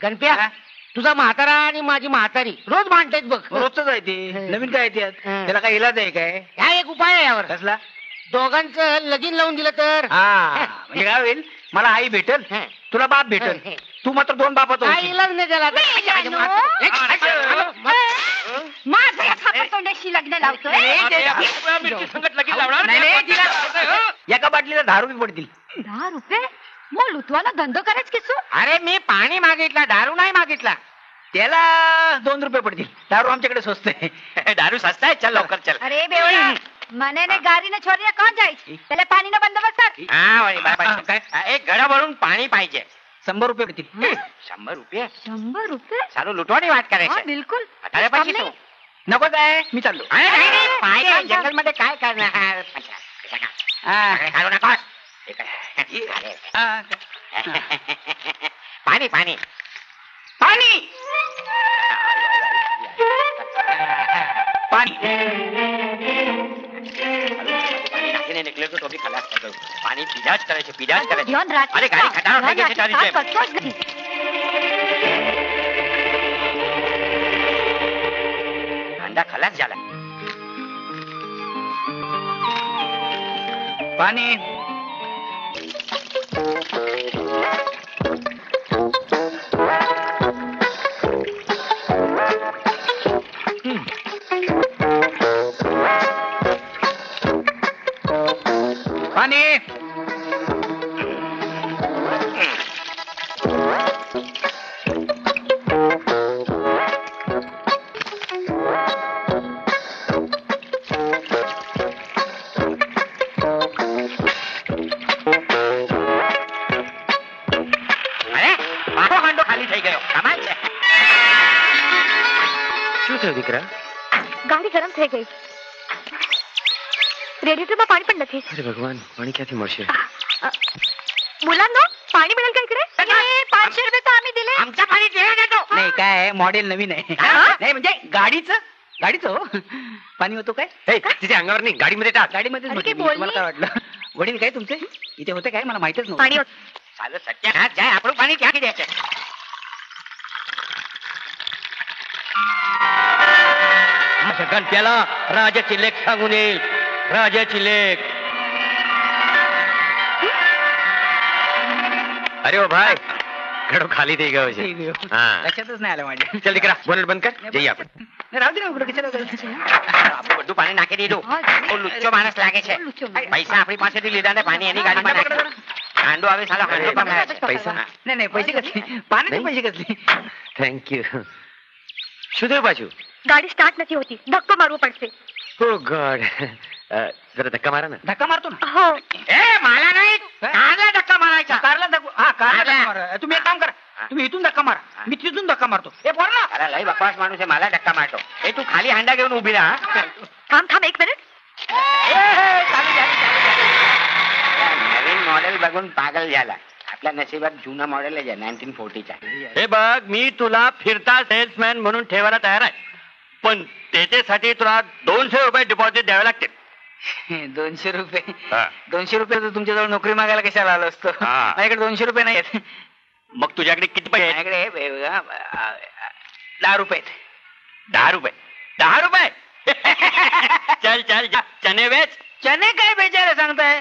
गणप्या तुझा म्हातारा आणि माझी म्हातारी रोज भांडतायत बघ. रोजच आहे ते. नवीन काय ते त्याला काय इलाज आहे काय? हा एक उपाय आहे यावर. कसला? दोघांचं लगीन लावून दिलं तर. हा म्हणजे काय होईल, मला आई भेटल, तुला बाप भेटल, तू मात्र दोन बापात काय इलाज नाही त्याला. माझं या खापरतोंडाशी लग्न लावतोय. संकट लगीन लावणार. एका बाटलीला 10 रुपये पडतील. 10 रुपये? मग लुटवाला धंदो करायच किसू? अरे मी पाणी मागितला, दारू नाही मागितला. त्याला 2 रुपये पडतील. दारू आमच्याकडे स्वस्त आहे. दारू सस्ता आहे. चल लवकर चल. अरे बेवडा, मनेने गाडीने छोरीला कौन जायची? त्याला पाणी न बंदोबस्त कर. हा एक घडा भरून पाणी पाहिजे. 100 रुपये पडतील. 100 रुपये? 100 रुपये? चालू लुटवानी वाट हा, करायची. बिलकुल. अरे पाहिजे तू. नको काय, मी चाललो. पाय जंगल मध्ये काय करणार. घालू नका. पाणी पाणी पाणी पाणी निकले तो भी खाला पाणी पिजाच करायचे पिजाच करायचे. ध्यान राख. अरे गाडी खटारा ध्यान राख. चालीस काम करतोच घरी. अंडा खलास झाला. पाणी पाणी હાંડો ખાલી થઈ ગયો. કમાલ છે. શું થયું દીકરા? ગાડી ગરમ થઈ ગઈ. રેડિએટરમાં પાણી પણ નથી. અરે ભગવાન પાણી ક્યાંથી મળશે? मुलांनो पाणी मिळेल का इकडे? 500 रुपये तर आम्ही दिले. आमचं पाणी देऊ देतो. नाही काय मॉडेल नवीन आहे. नाही म्हणजे गाडीचं हो. पाणी होतो काय? तिथे अंगावर नाही गाडीमध्ये टाक. गाडीमध्येच अरे, म्हटलं काय मी. तुम्हाला काय बोलली? वाटलं? वडील काय तुमचे इथे होते काय? मला माहितच पाणी नव्हतं. साधं सत्यानाश जाय आपण पाणी क्याकी द्यायचं. माझ्या गणप्याला राजाची लेख सांगून येईल. राजाची लेख. अरे ओ भाई घडो खाली दे गयो છે. लक्षातच नाही आलं माझ्या. चल દીકરા બોનટ બંધ કર જઈએ આપણે. राहू दे ना कुठं कशाला जायचं? આપણે બધું પાણી નાખી દીધું. ઓ લુચ્ચો માણસ લાગે છે. પૈસા આપણી પાસેથી લીધા ને પાણી એની ગાડીમાં નાખ્યું. હાંડો આવે સાલા હાંડો પણ મારે છે. પૈસા नाही नाही पैसे कसले? पाण्याचे पैसे कसले? Thank you. શું થયું પાછું? गाडी स्टार्ट નથી होती. धक्को मारવો પડશે. ઓ ગॉड जरा धक्का मारा ना. धक्का मारतो ना. हो. ए मला नाही कारला धक्का मारायचा. कारला धक्का मारा. तुम्ही एक काम करा, तुम्ही इथून धक्का मारा, मी तिथून धक्का मारतो. हे पोर ना. अरे लय बकवास माणूस आहे. मला धक्का मारतो. ए तू खाली हांडा घेऊन उभी राहा. थांब 1 मिनिट. नवीन मॉडेल बघून पागल झाला. आपल्या नशिबात जुना मॉडेल आहे 1940चा. हे बघ मी तुला फिरता सेल्समॅन म्हणून ठेवायला तयार आहे. पण त्याच्यासाठी तुला 200 रुपये डिपॉझिट द्यावे लागतील. 200 रुपये? हा. 200 रुपये तर तुमच्याजवळ नोकरी मागायला कशाला आलो असतो. हा. माझ्याकडे 200 रुपये नाही आहेत. मग तुझ्याकडे किती पैसे? माझ्याकडे 10 रुपये आहेत. 10 रुपये? 10 रुपये? चल चल जा. चणे वेच. चने काय बेचारे सांगताय?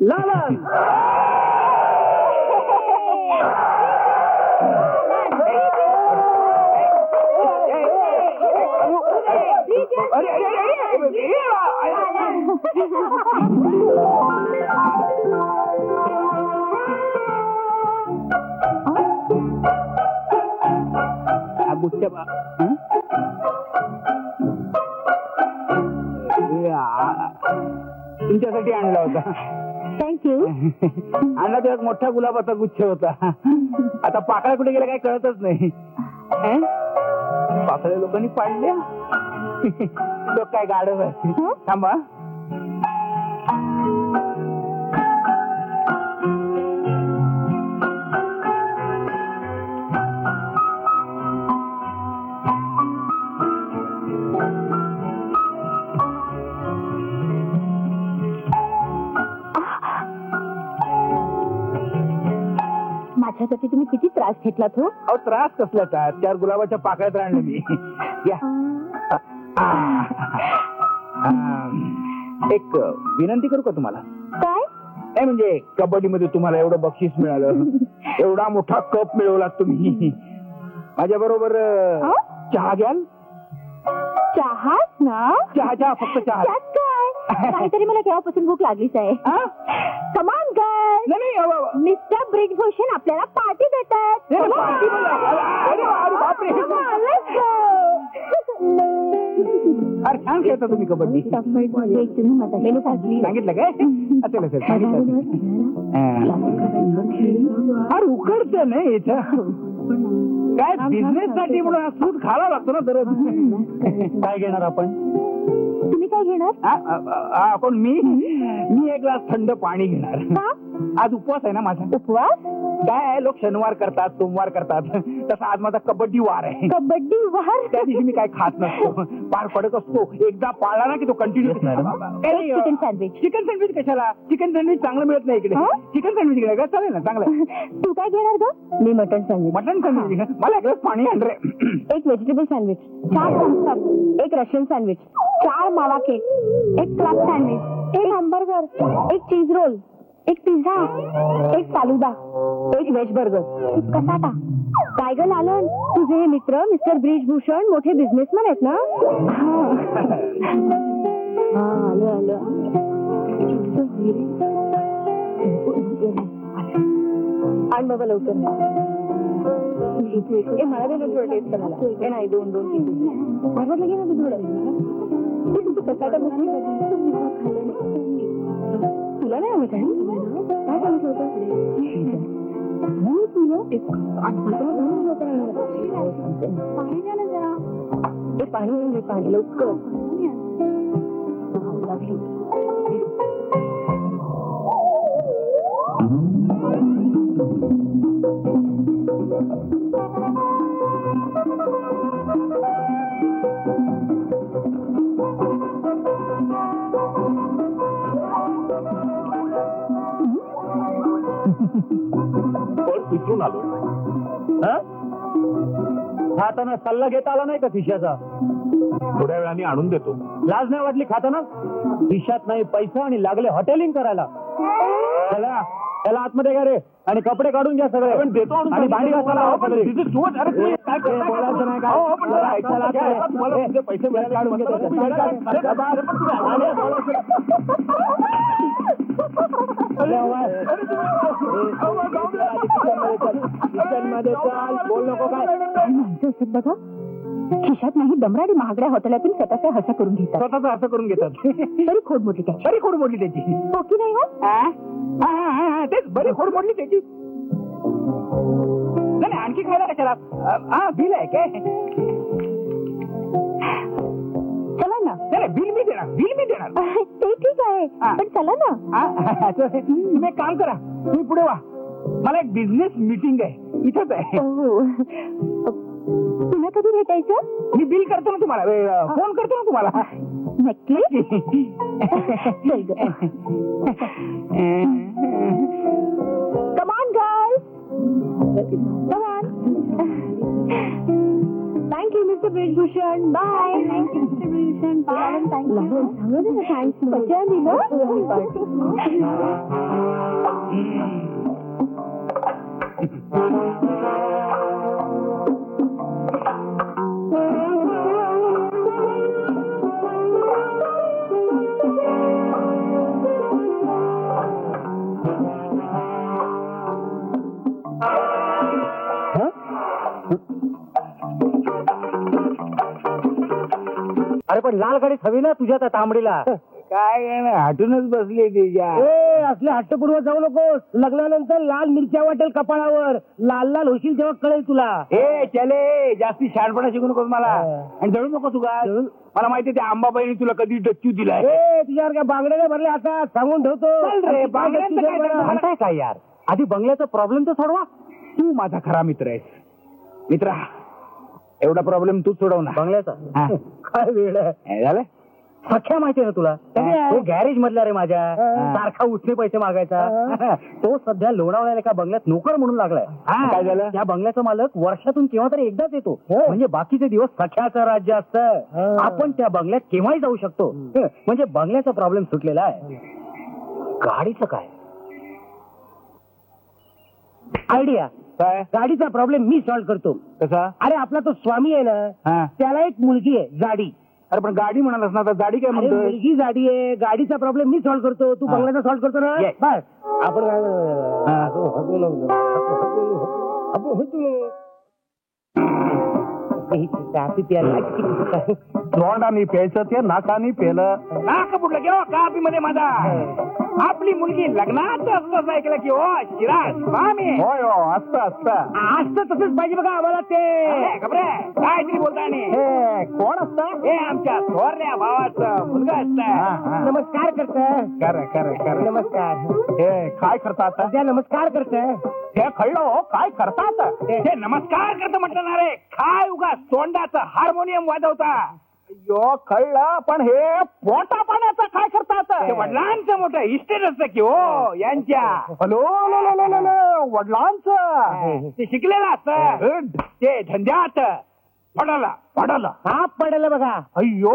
लालन. तुमच्यासाठी आणला होता. थँक्यू. आणला तो एक मोठा गुलाबाचा गुच्छ होता. आता पाकळ्या कुठे गेल्या काही कळतच नाही. पाकळ्या लोकांनी पाडल्या. तो काय गाडव आहे. थांबा. माझ्यासाठी तुम्ही किती त्रास घेतलात हो. अहो त्रास कसल्याचा. 4 गुलाबाच्या पाकळ्यात राहिलं मी. या एक विनंती करू का तुम्हाला. काय. नाही म्हणजे कबड्डीमध्ये तुम्हाला एवढं बक्षीस मिळालं. एवढा मोठा कप मिळवला तुम्ही. माझ्या बरोबर चहा घ्याल. चहाच ना. चहा फक्त चहा. त्यात काय. काहीतरी मला केव्हापासून भूक लागलीच आहे. कमान गर्ल. नाही मिस्टर ब्रिजभूषण आपल्याला पार्टी देतात. अरे छान खेळता तुम्ही कबड्डी. तुम्ही सांगितलं काय. असेल असेल सांगितलं. अरे उकडतं नाही याचं. काय बिझनेस साठी म्हणून सूट खावा लागतो ना दररोज. काय घेणार आपण. तुम्ही काय घेणार. आपण मी एक ग्लास थंड पाणी घेणार. आज उपवास आहे ना माझा. उपवास. काय आहे लोक शनिवार करतात सोमवार करतात. तसा आज माझा कबड्डी वार आहे. कबड्डी वार. त्या दिवशी मी काय खात नसतो. पार पडत असतो. एकदा पाळला ना की तो continue. Chicken sandwich. Chicken sandwich कशाला. चिकन सँडविच चांगलं मिळत नाही इकडे. चिकन सँडविच घेणार का. चालेल ना चांगलं. तू काय घेणार ग. मी मटन सँडविच. Mutton sandwich. मला एक ग्लास पाणी आण रे. एक व्हेजिटेबल सँडविच. 4 थम्सअप. एक रशियन सँडविच. 4 मावा केक. एक क्लब सँडविच. एक हॅम्बर्गर. एक चीज रोल. एक पिझ्झा. एक फालुदा. एक व्हेज बर्गर. कसाटा. काय ग लालन. तुझे हे मित्र मिस्टर ब्रिजभूषण मोठे बिझनेसमॅन आहेत ना. आलं आणि बाबा लवकर. मला दे ना थोडं टेस्ट करायला. नाही 2 माझं लगे ना थोडं. तू कसाटा बघ. तुला नाही आवडत आहे. काय सांगितलं होतं. पाणी लवकर. विचारून आलो. खाताना सल्ला घेता आला नाही का खिशाचा. थोड्या वेळाने आणून देतो. लाज नाही वाटली खाताना. खिशात नाही पैसा आणि लागले हॉटेलिंग करायला. चला त्याला आतमध्ये घ्या रे. आणि कपडे काढून घ्या सगळे. पण देतो आणि भांडी घासायला हवं सगळे. काय बोलायचं नाही काय. पैसे मिळाले काढून घे. बोल नको काय. बघा खिशात नाही दमराडी महागड्या हॉटेलातून स्वतःचा हसा करून घेतात. स्वतःचा असं करून घेतात. तरी खोड मोठी त्याची. बरी खोड मोडली त्याची. हो की नाही हो. तेच बरी खोड मोडली त्याची. नाही आणखी खायला कशाला. बिल आहे काय. चला ना. नाही बिल मी देणार. ते ठीक आहे पण चला ना. तुम्ही एक काम करा. तुम्ही पुढे वा. मला एक बिझनेस मीटिंग आहे इथंच आहे. पुन्हा कधी भेटायचं. मी बिल करतो ना तुम्हाला. फोन करतो ना तुम्हाला. नक्की. Come on girls. Come on. Thank you mister Brijbhushan. Bye. Thank you mister Brijbhushan. Bye. Thank you. Thanks. मजा आली ना. अरे पण लाल गाडी हवी ना तुझ्या त्या तांबडीला. काय हटूनच बसली तिच्या. असले हट्टपूर्वक जाऊ नकोस. लग्नानंतर लाल मिरच्या वाटेल कपाळावर. लाल लाल होशील तेव्हा कळेल तुला. ए चले जास्ती शहाणपणा शिकू नकोस मला. आणि जळू नको तुला. मला माहिती त्या आंबाबाईने तुला कधी डच्चू दिलाय. तुझ्यावर काय बांगड्या नाही भरले आता सांगून ठेवतो. म्हणताय काय यार. आधी बंगल्याचा प्रॉब्लेम तर सोडवा. तू माझा खरा मित्र आहेस. मित्रा एवढा प्रॉब्लेम तू सोडव ना. बंगल्याचा काय वेळ झालं. सख्या माहिती ना तुला. तो गॅरेज मधला रे माझ्या. सारखा उठणे पैसे मागायचा. तो सध्या लोणावळ्याला एका बंगल्यात नोकर म्हणून लागलाय. काय झालं. त्या बंगल्याचा मालक वर्षातून केव्हा तरी एकदाच येतो. म्हणजे बाकीचे दिवस सख्याचं राज्य असतं. आपण त्या बंगल्यात केव्हाही जाऊ शकतो. म्हणजे बंगल्याचा प्रॉब्लेम सुटलेला आहे. गाडीचं काय आयडिया. काय गाडीचा प्रॉब्लेम मी सॉल्व्ह करतो. कसा. अरे आपला तो स्वामी आहे ना. त्याला एक मुलगी आहे जाडी. अरे पण गाडी म्हणालास ना. गाडी काय म्हणतो. मुलगी जाडी आहे. गाडीचा प्रॉब्लेम मी सॉल्व्ह करतो. तू बंगल्याचा सॉल्व्ह करतो ना. बस आपण तोंडाने प्यायचं ते नाकाने पेलं. नाक बुडलं की हो कापी मध्ये माझा. आपली मुलगी लग्नात असं ऐकलं की हो शिराज स्वामी. होय हो असतं असतं. असतं तसंच पाहिजे बघा आम्हाला ते. खबरे काय तरी बोलतानी. कोण असतं. हे आमच्या थोरल्या भावाचं मुलगा असतं. नमस्कार करत. खरं नमस्कार. हे काय करतात. त्या नमस्कार करत. हे कळलं काय करतात. हे नमस्कार करत म्हटलं ना रे. काय उगा तोंडाचं हार्मोनियम वाजवता. यो कळलं पण हे पोटा पाण्याचं काय करतात. वडिलांचं मोठं इस्टेट असतं की हो यांच्या. हॅलो वडिलांचं ते शिकलेलं असतं. ते धंद्यात पडलं बघा. अय्यो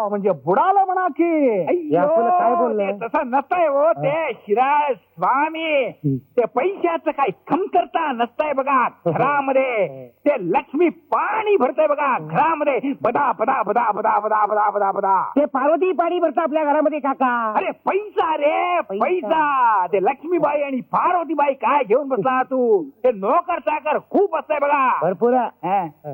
म्हणजे बुडालं म्हणा की. काय बोललं. तसं नसतंय हो. ते शिराज स्वामी ते पैशाचं काही कमतरता नसतंय बघा घरामध्ये. ते लक्ष्मी पाणी भरतय बघा घरामध्ये. बदा बदा बदा बदा बदा बदा बदा बदा. ते पार्वती पाणी भरतं आपल्या घरामध्ये काका. अरे पैसा रे पैसा. ते लक्ष्मीबाई आणि पार्वतीबाई काय घेऊन बसला तू. ते नोकर चाकर खूप असतंय बघा. भरपूर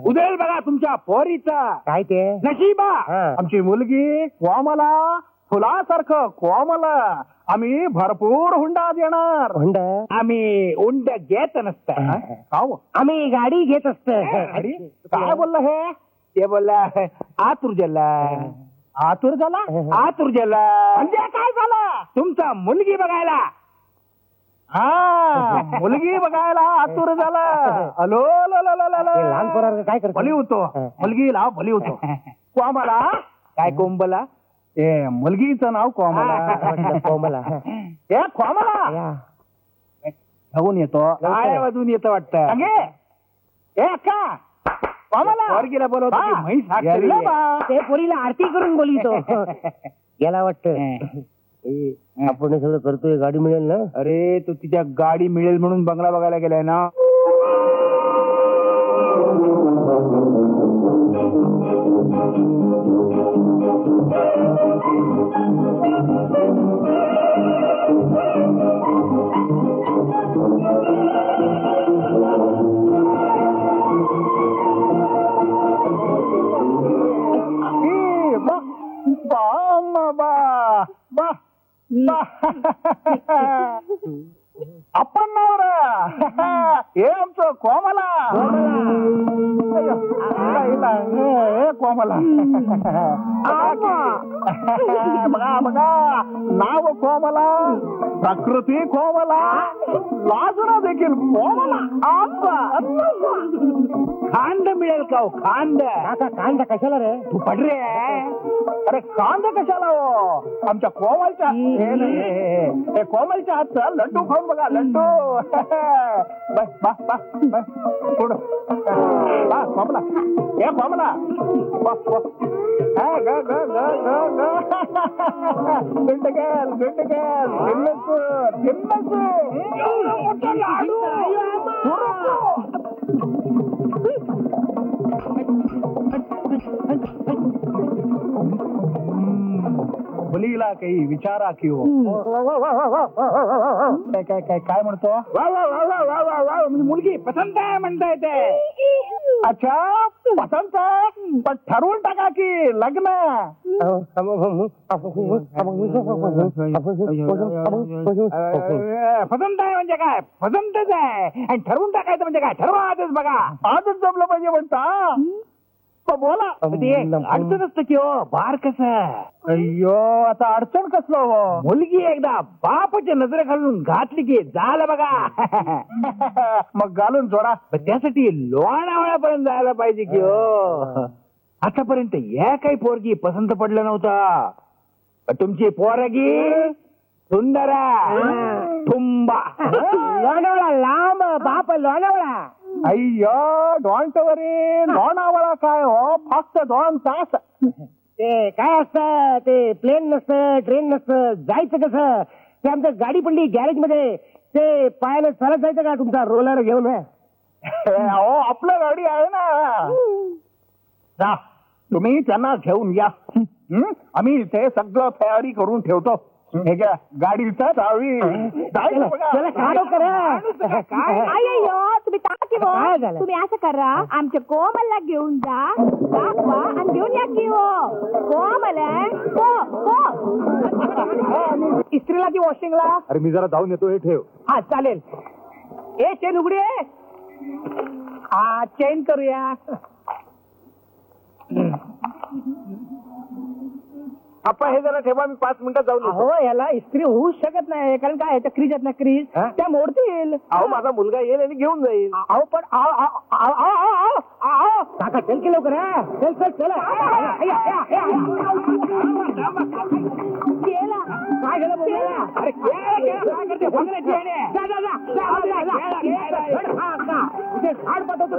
उदेल बघा तुमच्या पोरीचा. काय ते नशिबा. आमची मुलगी कोमला फुलासारखं कोमल. आम्ही भरपूर हुंडा देणार. आम्ही उंड घेत नसत. आम्ही गाडी घेत असत. काय बोललं हे. ते बोलला आतुर झाला. म्हणजे काय झालं. तुमचा मुलगी बघायला. मुलगी बघायला आतुर झाला. लहान पोरांना काय करतो. भली होतो मुलगीला भली होतो. कोमला काय कोंबला. ते मुलगीचं नाव कोमला. कोमला. हे कोमला घेऊन येतो. टाळ्या वाजून येतं वाटतं. का कोमला वर्गीला बोलवतो. ते पोरीला आरती करून बोलितो. याला वाटतं आपण सगळं करतोय गाडी मिळेल ना. अरे तू तिच्या गाडी मिळेल म्हणून बंगला बघायला गेलाय ना. आपण हे आमचं कोमला. कोमला बघा नाव कोमला. प्रकृती कोमला. लाजणं देखील कोमला. खांद मिळेल का हो खांद? कांद कशाला रे? तू पड रे. अरे कांद कशाला हो? आमच्या कोमलच्या कोमलच्या हातचा लड्डू खाऊन बघा लड्डू. बस बस बस बस पुढं. कोमला हे कोमला बस बस. ग ग ग ग गुड गर्ल गुड गर्ल. मुलीला काही विचारा की हो. काय काय काय काय म्हणतो? वा वा वा वा वा वा वा. मुलगी पसंत आहे म्हणता येते. अच्छा पसंत आहे पण ठरवून टाका की लग्न. पसंत आहे म्हणजे काय? पसंतच आहे आणि ठरवून टाकायचं म्हणजे काय? ठरवा आजच बघा. आजच जमलं पाहिजे म्हणता. बोला अडचण असतं की हो. बार कसं? अय्यो आता अडचण कसलं हो? मुलगी एकदा बापाच्या नजरे घालून घातली की झालं बघा. मग घालून जोडा. त्यासाठी लोणावळ्यापर्यंत जायला पाहिजे की हो. आतापर्यंत या काही पोरगी पसंत पडलं नव्हतं. तुमची पोरगी सुंदर तुंबा. लोणावळा लांब बाप लोणावळा. अय्यो डॉन्ट वरी. लोणावळा काय हो फक्त 2 तास. ते काय असतं ते प्लेन नसतं ट्रेन नसतं. जायचं कसं? ते आमच्या गाडी पडली गॅरेज मध्ये. ते पायाला चालत जायचं का तुमचा रोलर घेऊन? हो आपलं गाडी आहे ना. तुम्ही त्यांना घेऊन या. आम्ही इथे सगळं तयारी करून ठेवतो. हे घ्या गाडीचा चावी. तुम्ही तुम्ही असं करा आमच्या कोमलला घेऊन जा दाखवा आणि घेऊन या की हो. कोमल इस्त्रीला की वॉशिंगला? अरे मी जरा जाऊन येतो. हे ठेव. हा चालेल. ए चेन उघडी आहे. हा चेन करूया. आपण हे जरा ठेवा. मी 5 मिनिटात जाऊन. हो याला इस्त्री होऊच शकत नाही कारण काय त्या क्रीज आहेत ना क्रीज त्या मोडतील. अहो माझा मुलगा येईल आणि घेऊन जाईल. अहो पण काका चल की लवकर. चल चल चल. काय झालं बोलायला? अरे काय करते झाड पाठवतो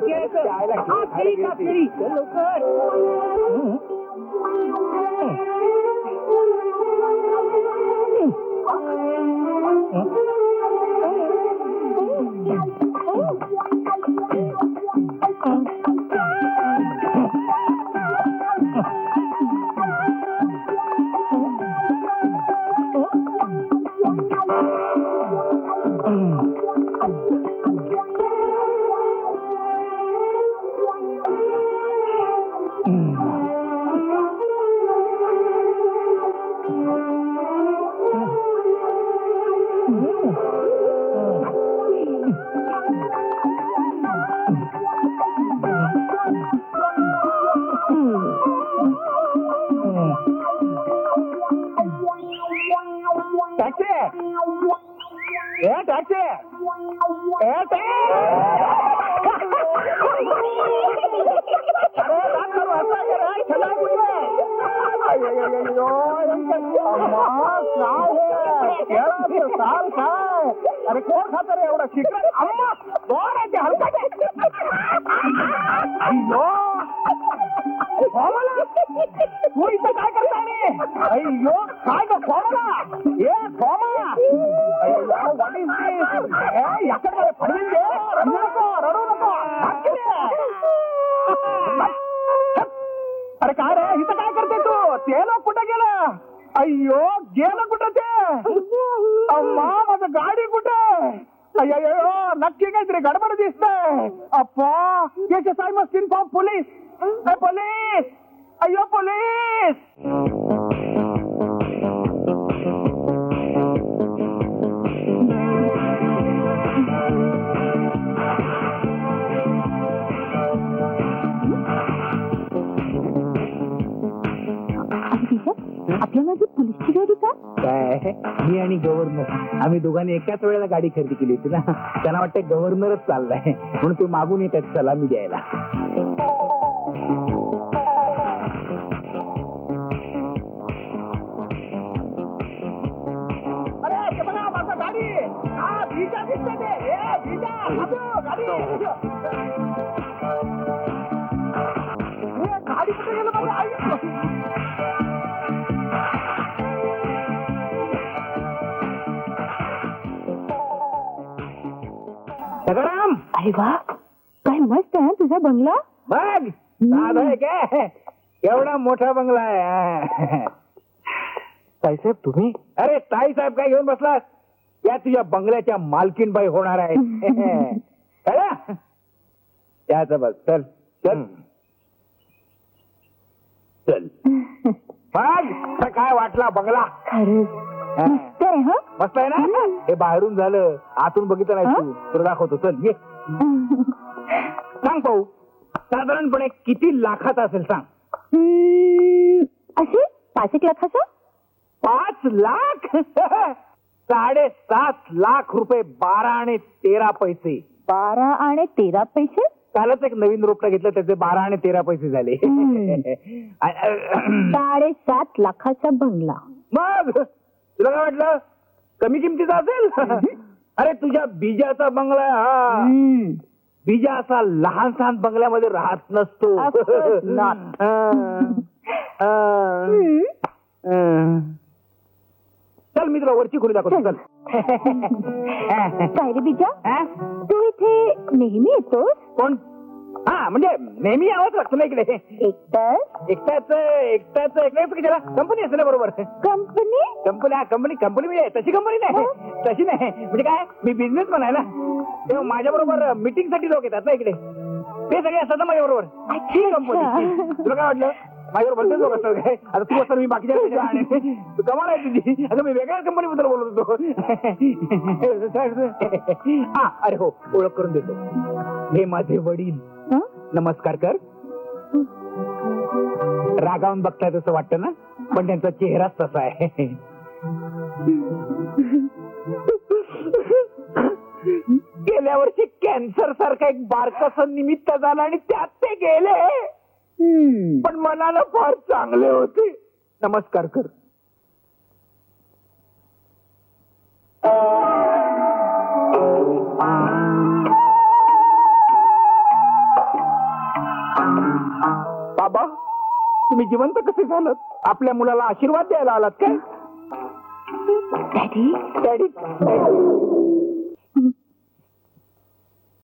अरे कोण खात रे एवढा चिकन? अम्मा कोण आहे ते हलकट? तू इथं काय करता? अय्यो काय ग खोमला? ए खोमा याकडे पडून दे. रडू नको रडू नको. अरे काय रे इथं काय करते तू? ते लोक कुठं गेलं? अय्यो गेलं कुठं ते? अम्मा माझं गाडी कुठे? अय्यो नक्की काहीतरी गडबड दिसतंय. अप्पा याचे I must inform police. Police अय्यो पोलीस. आपल्याला जी पोलीसची गाडी कसा? काय मी आणि गव्हर्नर आम्ही दोघांनी एकाच वेळेला गाडी खरेदी केली होती ना. त्यांना वाटतं गव्हर्नरच चाललाय म्हणून ते मागून येतात सलामी द्यायला. सगराम अरे वा, काय मस्त आहे तुझा बंगला. बघ साधा आहे काय, एवढा मोठा बंगला आहे. ताईसाहेब तुम्ही? अरे ताईसाहेब काय घेऊन बसलास? या तुझ्या बंगल्याच्या मालकीनबाई होणार आहे. कळलं? याचं बघ. चल चल चल. बघ काय वाटला बंगला? खरंच मस्त आहे. हा मस्त आहे ना. हे बाहेरून झालं, आतून बघितलं नाही तू, तुला दाखवतो. चल ये. सांग पाहू साधारणपणे किती लाखाचा असेल सांग. असे 5 लाखाचा? 5 लाख? 7.5 लाख रुपये 12 आणि 13 पैसे. 12 आणि 13 पैसे? कालच एक नवीन रोपटा घेतलं, त्याचे 12 आणि 13 पैसे झाले. 7.5 लाखाचा बंगला. मग तुला काय वाटलं कमी किमतीचा असेल? अरे तुझ्या बीजाचा बंगला आहे हा. बीजा असा लहान सहान बंगल्यामध्ये राहत नसतो. Of course not. चल मी तुला वरची खोली दाखवतो. चल. काय रे बिजा, तू इथे नेहमी येतोस? कोण? हा म्हणजे नेहमी यावंच लागतं ना इकडे. एकटाच कशाला? कंपनी असते ना बरोबर. कंपनी? कंपनी म्हणजे तशी कंपनी नाही, तशी नाही. म्हणजे काय मी बिझनेस पण आहे ना, तेव्हा माझ्या बरोबर मीटिंग साठी लोक येतात ना इकडे. ते सगळे असतात ना माझ्या बरोबर. कंपनी. तुला काय वाटलं माझ्यावर भलतेच लोक असतात काय? आता तू असतात मी बाकीच्या कमाल आहे तुझी. आता मी वेगळ्या कंपनी बद्दल बोलत होतो. हा अरे हो, ओळख करून देतो. हे माझे वडील. नमस्कार कर. रागावून बघताय तसं वाटतं ना, पण त्यांचा चेहराच तसा आहे. गेल्या वर्षी कॅन्सर सारखा एक बारकाचं निमित्त झालं आणि त्यात ते गेले. पण मनाला फार चांगले होते. नमस्कार कर. बाबा तुम्ही जिवंत कसे झालात? आपल्या मुलाला आशीर्वाद द्यायला आलात काय? Daddy daddy